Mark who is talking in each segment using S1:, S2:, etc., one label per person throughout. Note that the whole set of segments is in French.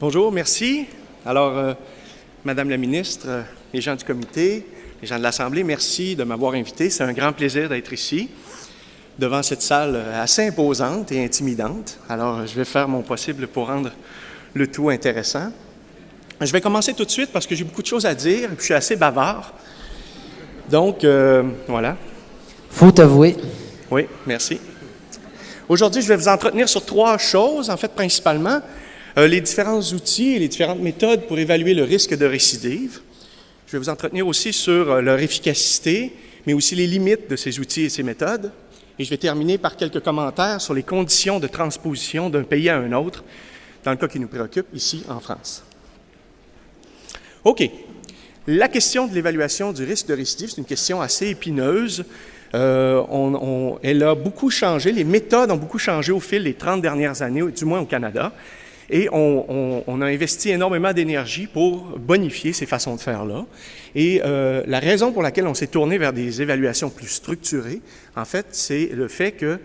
S1: Bonjour, merci. Alors, Madame la ministre, les gens du comité, les gens de l'Assemblée, merci de m'avoir invité. C'est un grand plaisir d'être ici, devant cette salle assez imposante et intimidante. Alors, je vais faire mon possible pour rendre le tout intéressant. Je vais commencer tout de suite parce que j'ai beaucoup de choses à dire et puis je suis assez bavard. Donc, voilà.
S2: Faut t'avouer.
S1: Oui, merci. Aujourd'hui, je vais vous entretenir sur 3 choses, en fait, principalement. Les différents outils et les différentes méthodes pour évaluer le risque de récidive. Je vais vous entretenir aussi sur leur efficacité, mais aussi les limites de ces outils et ces méthodes. Et je vais terminer par quelques commentaires sur les conditions de transposition d'un pays à un autre, dans le cas qui nous préoccupe ici en France. OK. La question de l'évaluation du risque de récidive, c'est une question assez épineuse. Elle a beaucoup changé, les méthodes ont beaucoup changé au fil des 30 dernières années, du moins au Canada. Et on a investi énormément d'énergie pour bonifier ces façons de faire-là. Et la raison pour laquelle on s'est tourné vers des évaluations plus structurées, en fait, c'est le fait que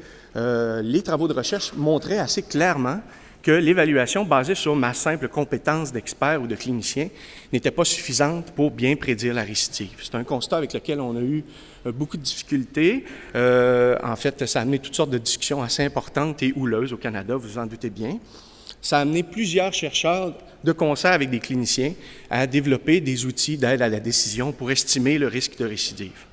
S1: les travaux de recherche montraient assez clairement que l'évaluation basée sur ma simple compétence d'expert ou de clinicien n'était pas suffisante pour bien prédire la récidive. C'est un constat avec lequel on a eu beaucoup de difficultés. En fait, ça a amené toutes sortes de discussions assez importantes et houleuses au Canada, vous vous en doutez bien. Ça a amené plusieurs chercheurs de concert avec des cliniciens à développer des outils d'aide à la décision pour estimer le risque de récidive.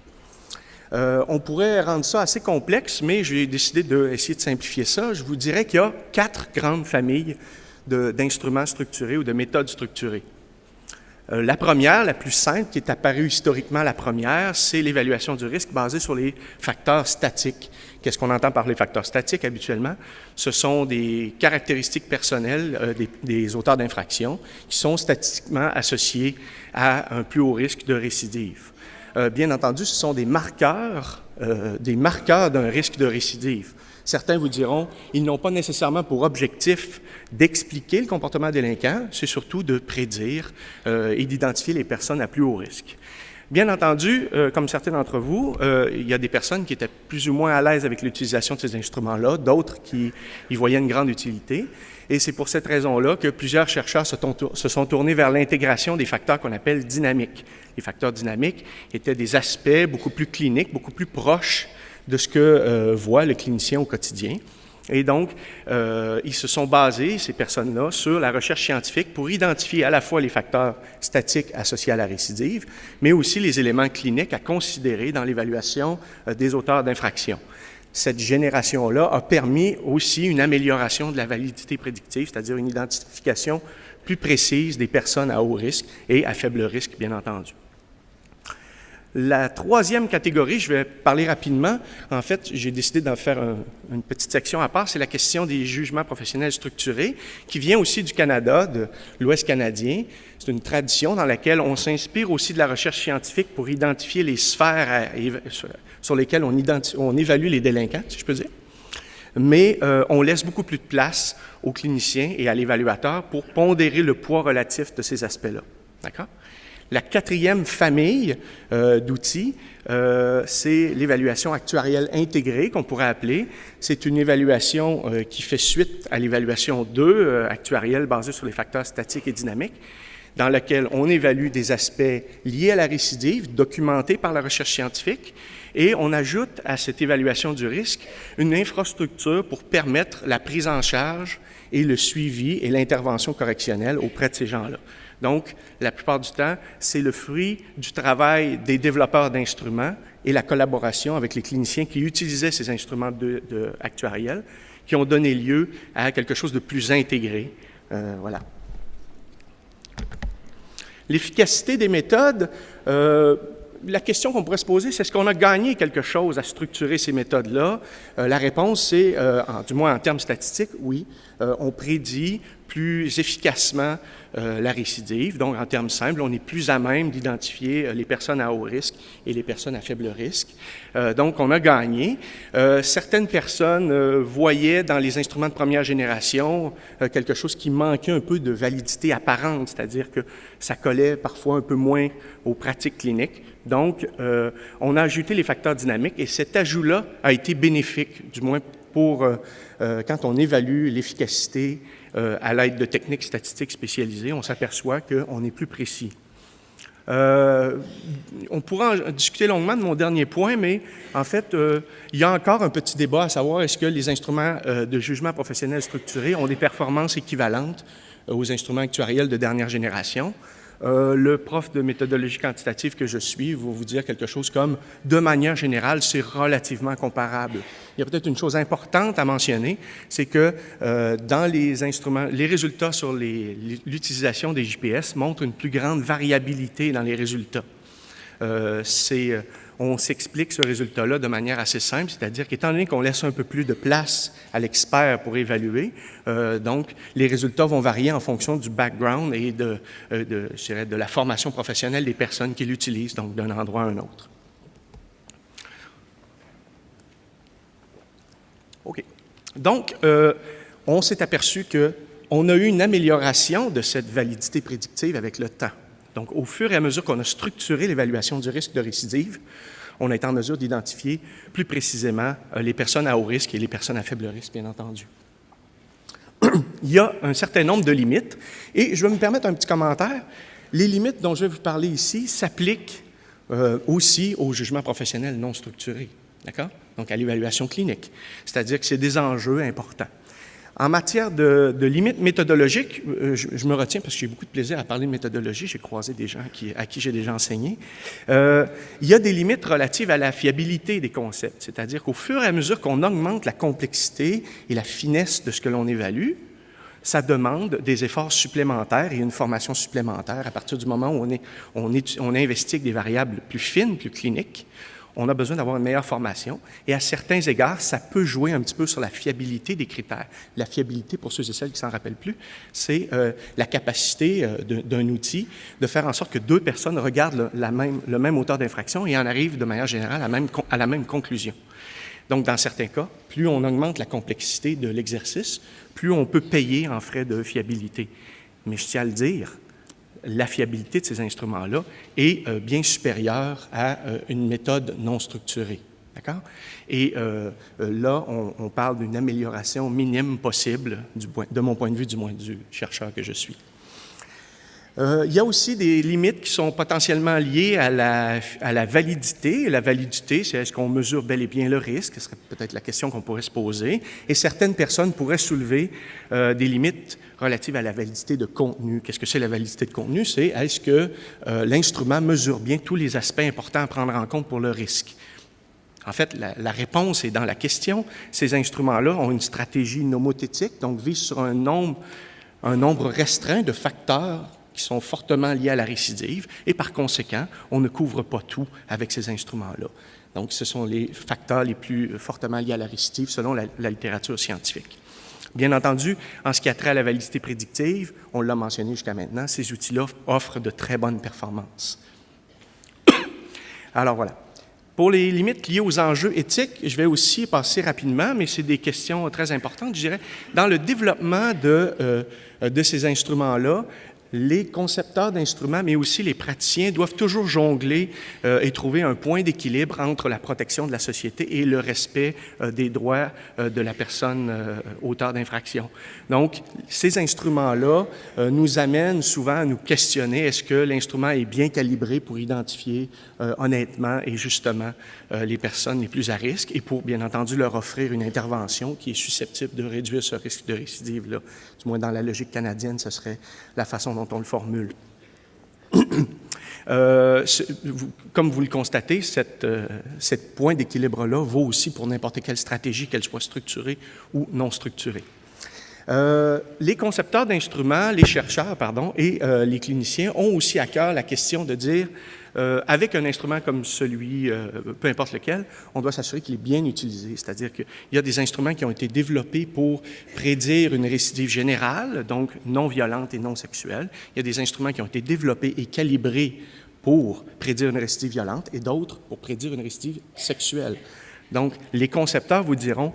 S1: On pourrait rendre ça assez complexe, mais j'ai décidé d'essayer de simplifier ça. Je vous dirais qu'il y a 4 grandes familles d'instruments structurés ou de méthodes structurées. La première, la plus simple, qui est apparue historiquement la première, c'est l'évaluation du risque basée sur les facteurs statiques. Qu'est-ce qu'on entend par les facteurs statiques habituellement? Ce sont des caractéristiques personnelles des auteurs d'infractions qui sont statistiquement associés à un plus haut risque de récidive. Bien entendu, ce sont des marqueurs d'un risque de récidive. Certains vous diront, ils n'ont pas nécessairement pour objectif d'expliquer le comportement délinquant, c'est surtout de prédire et d'identifier les personnes à plus haut risque. Bien entendu, comme certains d'entre vous, il y a des personnes qui étaient plus ou moins à l'aise avec l'utilisation de ces instruments-là, d'autres qui y voyaient une grande utilité. Et c'est pour cette raison-là que plusieurs chercheurs se sont tournés vers l'intégration des facteurs qu'on appelle dynamiques. Les facteurs dynamiques étaient des aspects beaucoup plus cliniques, beaucoup plus proches de ce que voit le clinicien au quotidien. Et donc, ils se sont basés, ces personnes-là, sur la recherche scientifique pour identifier à la fois les facteurs statiques associés à la récidive, mais aussi les éléments cliniques à considérer dans l'évaluation des auteurs d'infractions. Cette génération-là a permis aussi une amélioration de la validité prédictive, c'est-à-dire une identification plus précise des personnes à haut risque et à faible risque, bien entendu. La troisième catégorie, je vais parler rapidement. En fait, j'ai décidé d'en faire une petite section à part, c'est la question des jugements professionnels structurés, qui vient aussi du Canada, de l'Ouest canadien. C'est une tradition dans laquelle on s'inspire aussi de la recherche scientifique pour identifier les sphères sur lesquelles on évalue les délinquants, si je peux dire. Mais on laisse beaucoup plus de place aux cliniciens et à l'évaluateur pour pondérer le poids relatif de ces aspects-là. D'accord? La quatrième famille d'outils, c'est l'évaluation actuarielle intégrée, qu'on pourrait appeler. C'est une évaluation qui fait suite à l'évaluation 2, actuarielle basée sur les facteurs statiques et dynamiques, dans laquelle on évalue des aspects liés à la récidive, documentés par la recherche scientifique, et on ajoute à cette évaluation du risque une infrastructure pour permettre la prise en charge et le suivi et l'intervention correctionnelle auprès de ces gens-là. Donc, la plupart du temps, c'est le fruit du travail des développeurs d'instruments et la collaboration avec les cliniciens qui utilisaient ces instruments actuariels, qui ont donné lieu à quelque chose de plus intégré. Voilà. L'efficacité des méthodes, la question qu'on pourrait se poser, c'est est-ce qu'on a gagné quelque chose à structurer ces méthodes-là? La réponse, c'est, du moins en termes statistiques, oui. On prédit plus efficacement la récidive. Donc, en termes simples, on est plus à même d'identifier les personnes à haut risque et les personnes à faible risque. Donc, on a gagné. Certaines personnes voyaient dans les instruments de première génération quelque chose qui manquait un peu de validité apparente, c'est-à-dire que ça collait parfois un peu moins aux pratiques cliniques. Donc, on a ajouté les facteurs dynamiques et cet ajout-là a été bénéfique, du moins quand on évalue l'efficacité à l'aide de techniques statistiques spécialisées, on s'aperçoit qu'on est plus précis. On pourra en discuter longuement de mon dernier point, mais en fait, il y a encore un petit débat à savoir est-ce que les instruments de jugement professionnel structuré ont des performances équivalentes aux instruments actuariels de dernière génération. Le prof de méthodologie quantitative que je suis va vous dire quelque chose comme « de manière générale, c'est relativement comparable ». Il y a peut-être une chose importante à mentionner, c'est que dans les instruments, les résultats sur l'utilisation des JPS montrent une plus grande variabilité dans les résultats. On s'explique ce résultat-là de manière assez simple, c'est-à-dire qu'étant donné qu'on laisse un peu plus de place à l'expert pour évaluer, donc les résultats vont varier en fonction du background et je dirais, de la formation professionnelle des personnes qui l'utilisent, donc d'un endroit à un autre. OK. Donc, on s'est aperçu qu'on a eu une amélioration de cette validité prédictive avec le temps. Donc, au fur et à mesure qu'on a structuré l'évaluation du risque de récidive, on a été en mesure d'identifier plus précisément les personnes à haut risque et les personnes à faible risque, bien entendu. Il y a un certain nombre de limites, et je vais me permettre un petit commentaire. Les limites dont je vais vous parler ici s'appliquent aussi au jugement professionnel non structuré, d'accord? Donc à l'évaluation clinique, c'est-à-dire que c'est des enjeux importants. En matière de limites méthodologiques, je me retiens parce que j'ai beaucoup de plaisir à parler de méthodologie. J'ai croisé des gens à qui j'ai déjà enseigné. Il y a des limites relatives à la fiabilité des concepts, c'est-à-dire qu'au fur et à mesure qu'on augmente la complexité et la finesse de ce que l'on évalue, ça demande des efforts supplémentaires et une formation supplémentaire. À partir du moment où on investigue des variables plus fines, plus cliniques, on a besoin d'avoir une meilleure formation et à certains égards, ça peut jouer un petit peu sur la fiabilité des critères. La fiabilité, pour ceux et celles qui ne s'en rappellent plus, c'est la capacité d'un outil de faire en sorte que deux personnes regardent le même auteur d'infraction et en arrivent de manière générale à la même conclusion. Donc, dans certains cas, plus on augmente la complexité de l'exercice, plus on peut payer en frais de fiabilité. Mais je tiens à le dire, la fiabilité de ces instruments-là est bien supérieure à une méthode non structurée. D'accord? Et là, on parle d'une amélioration minime possible, de mon point de vue, du moins du chercheur que je suis. Il y a aussi des limites qui sont potentiellement liées à la validité. Et la validité, c'est est-ce qu'on mesure bel et bien le risque? Ce serait peut-être la question qu'on pourrait se poser. Et certaines personnes pourraient soulever des limites relatives à la validité de contenu. Qu'est-ce que c'est la validité de contenu? C'est est-ce que l'instrument mesure bien tous les aspects importants à prendre en compte pour le risque? En fait, la réponse est dans la question. Ces instruments-là ont une stratégie nomothétique, donc visent sur un nombre restreint de facteurs qui sont fortement liés à la récidive, et par conséquent, on ne couvre pas tout avec ces instruments-là. Donc, ce sont les facteurs les plus fortement liés à la récidive selon la littérature scientifique. Bien entendu, en ce qui a trait à la validité prédictive, on l'a mentionné jusqu'à maintenant, ces outils-là offrent de très bonnes performances. Alors voilà. Pour les limites liées aux enjeux éthiques, je vais aussi passer rapidement, mais c'est des questions très importantes, je dirais. Dans le développement de ces instruments-là, les concepteurs d'instruments, mais aussi les praticiens, doivent toujours jongler et trouver un point d'équilibre entre la protection de la société et le respect des droits de la personne auteur d'infraction. Donc, ces instruments-là nous amènent souvent à nous questionner, est-ce que l'instrument est bien calibré pour identifier honnêtement et justement les personnes les plus à risque et pour, bien entendu, leur offrir une intervention qui est susceptible de réduire ce risque de récidive-là. Du moins, dans la logique canadienne, ce serait la façon dont on le formule. Comme vous le constatez, cette point d'équilibre-là vaut aussi pour n'importe quelle stratégie, qu'elle soit structurée ou non structurée. Les concepteurs d'instruments, les chercheurs, pardon, et les cliniciens ont aussi à cœur la question de dire avec un instrument comme celui, peu importe lequel, on doit s'assurer qu'il est bien utilisé. C'est-à-dire qu'il y a des instruments qui ont été développés pour prédire une récidive générale, donc non violente et non sexuelle. Il y a des instruments qui ont été développés et calibrés pour prédire une récidive violente et d'autres pour prédire une récidive sexuelle. Donc, les concepteurs vous diront,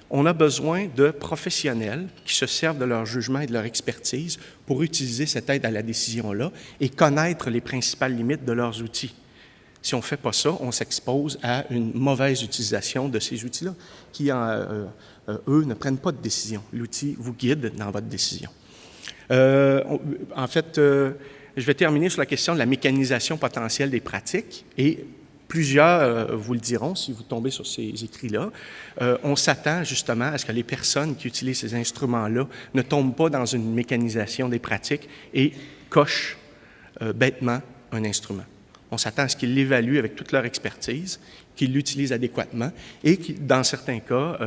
S1: on a besoin de professionnels qui se servent de leur jugement et de leur expertise pour utiliser cette aide à la décision-là et connaître les principales limites de leurs outils. Si on ne fait pas ça, on s'expose à une mauvaise utilisation de ces outils-là qui, eux, ne prennent pas de décision. L'outil vous guide dans votre décision. En fait, je vais terminer sur la question de la mécanisation potentielle des pratiques et plusieurs vous le diront si vous tombez sur ces écrits-là. On s'attend justement à ce que les personnes qui utilisent ces instruments-là ne tombent pas dans une mécanisation des pratiques et cochent bêtement un instrument. On s'attend à ce qu'ils l'évaluent avec toute leur expertise, qu'ils l'utilisent adéquatement et qui, dans certains cas,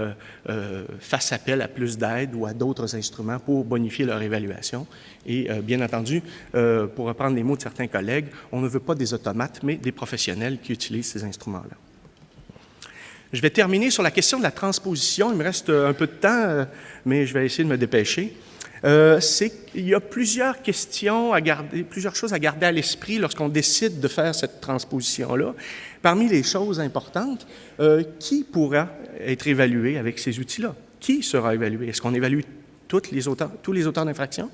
S1: fassent appel à plus d'aide ou à d'autres instruments pour bonifier leur évaluation. Et bien entendu, pour reprendre les mots de certains collègues, on ne veut pas des automates, mais des professionnels qui utilisent ces instruments-là. Je vais terminer sur la question de la transposition. Il me reste un peu de temps, mais je vais essayer de me dépêcher. Il y a plusieurs questions à garder, plusieurs choses à garder à l'esprit lorsqu'on décide de faire cette transposition-là. Parmi les choses importantes, qui pourra être évalué avec ces outils-là? Qui sera évalué? Est-ce qu'on évalue tous les auteurs d'infractions?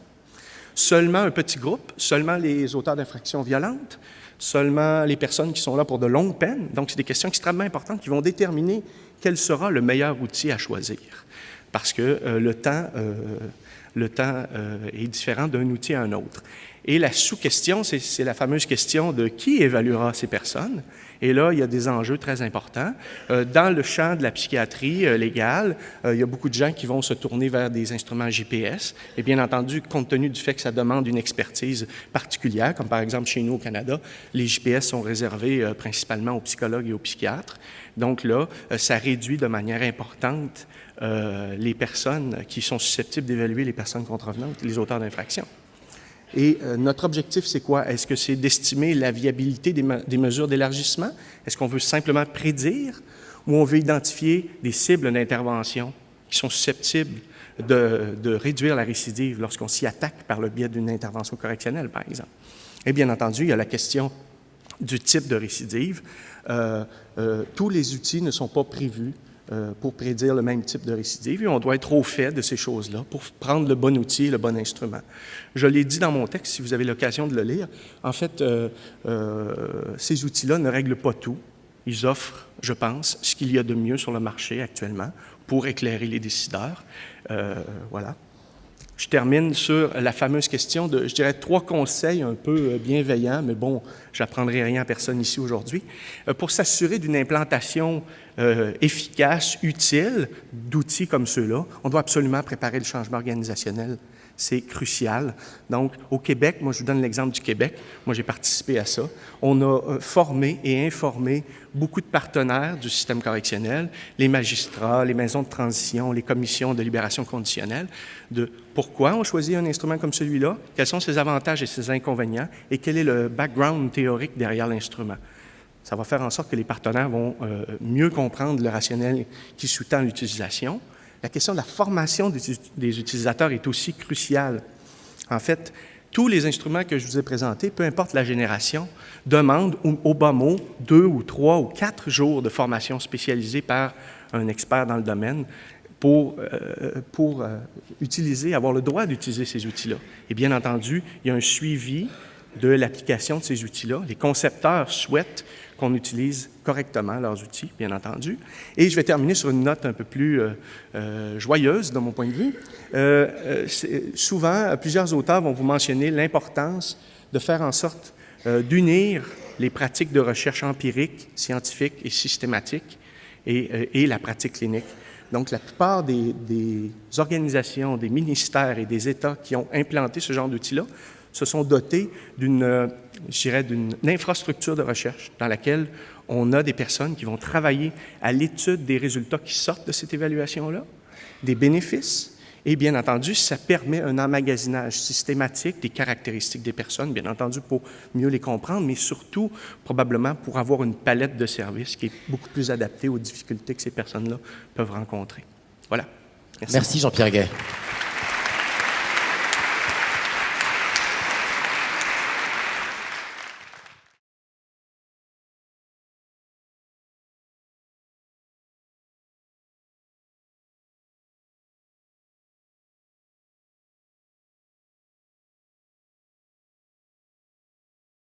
S1: Seulement un petit groupe? Seulement les auteurs d'infractions violentes? Seulement les personnes qui sont là pour de longues peines? Donc, c'est des questions extrêmement importantes qui vont déterminer quel sera le meilleur outil à choisir. Parce que le temps est différent d'un outil à un autre. Et la sous-question, c'est la fameuse question de qui évaluera ces personnes. Et là, il y a des enjeux très importants. Dans le champ de la psychiatrie légale, il y a beaucoup de gens qui vont se tourner vers des instruments GPS. Et bien entendu, compte tenu du fait que ça demande une expertise particulière, comme par exemple chez nous au Canada, les GPS sont réservés principalement aux psychologues et aux psychiatres. Donc là, ça réduit de manière importante les personnes qui sont susceptibles d'évaluer les personnes contrevenantes, les auteurs d'infractions. Et notre objectif, c'est quoi? Est-ce que c'est d'estimer la viabilité des mesures d'élargissement? Est-ce qu'on veut simplement prédire ou on veut identifier des cibles d'intervention qui sont susceptibles de réduire la récidive lorsqu'on s'y attaque par le biais d'une intervention correctionnelle, par exemple? Et bien entendu, il y a la question du type de récidive. Tous les outils ne sont pas prévus pour prédire le même type de récidive et on doit être au fait de ces choses-là pour prendre le bon outil, le bon instrument. Je l'ai dit dans mon texte, si vous avez l'occasion de le lire, en fait, ces outils-là ne règlent pas tout. Ils offrent, je pense, ce qu'il y a de mieux sur le marché actuellement pour éclairer les décideurs. Voilà. Je termine sur la fameuse question de, je dirais, 3 conseils un peu bienveillants, mais bon, j'apprendrai rien à personne ici aujourd'hui. Pour s'assurer d'une implantation efficace, utile, d'outils comme ceux-là, on doit absolument préparer le changement organisationnel. C'est crucial. Donc, au Québec, moi, je vous donne l'exemple du Québec. Moi, j'ai participé à ça. On a formé et informé beaucoup de partenaires du système correctionnel, les magistrats, les maisons de transition, les commissions de libération conditionnelle, de pourquoi on choisit un instrument comme celui-là, quels sont ses avantages et ses inconvénients, et quel est le background théorique derrière l'instrument. Ça va faire en sorte que les partenaires vont mieux comprendre le rationnel qui sous-tend l'utilisation. La question de la formation des utilisateurs est aussi cruciale. En fait, tous les instruments que je vous ai présentés, peu importe la génération, demandent au bas mot 2 ou 3 ou 4 jours de formation spécialisée par un expert dans le domaine pour avoir le droit d'utiliser ces outils-là. Et bien entendu, il y a un suivi de l'application de ces outils-là. Les concepteurs souhaitent qu'on utilise correctement leurs outils, bien entendu. Et je vais terminer sur une note un peu plus joyeuse, de mon point de vue. Souvent, plusieurs auteurs vont vous mentionner l'importance de faire en sorte d'unir les pratiques de recherche empirique, scientifique et systématique et la pratique clinique. Donc, la plupart des organisations, des ministères et des États qui ont implanté ce genre d'outils-là se sont dotés d'une infrastructure de recherche dans laquelle on a des personnes qui vont travailler à l'étude des résultats qui sortent de cette évaluation-là, des bénéfices, et bien entendu, ça permet un emmagasinage systématique des caractéristiques des personnes, bien entendu pour mieux les comprendre, mais surtout probablement pour avoir une palette de services qui est beaucoup plus adaptée aux difficultés que ces personnes-là peuvent rencontrer. Voilà.
S2: Merci Jean-Pierre Gay.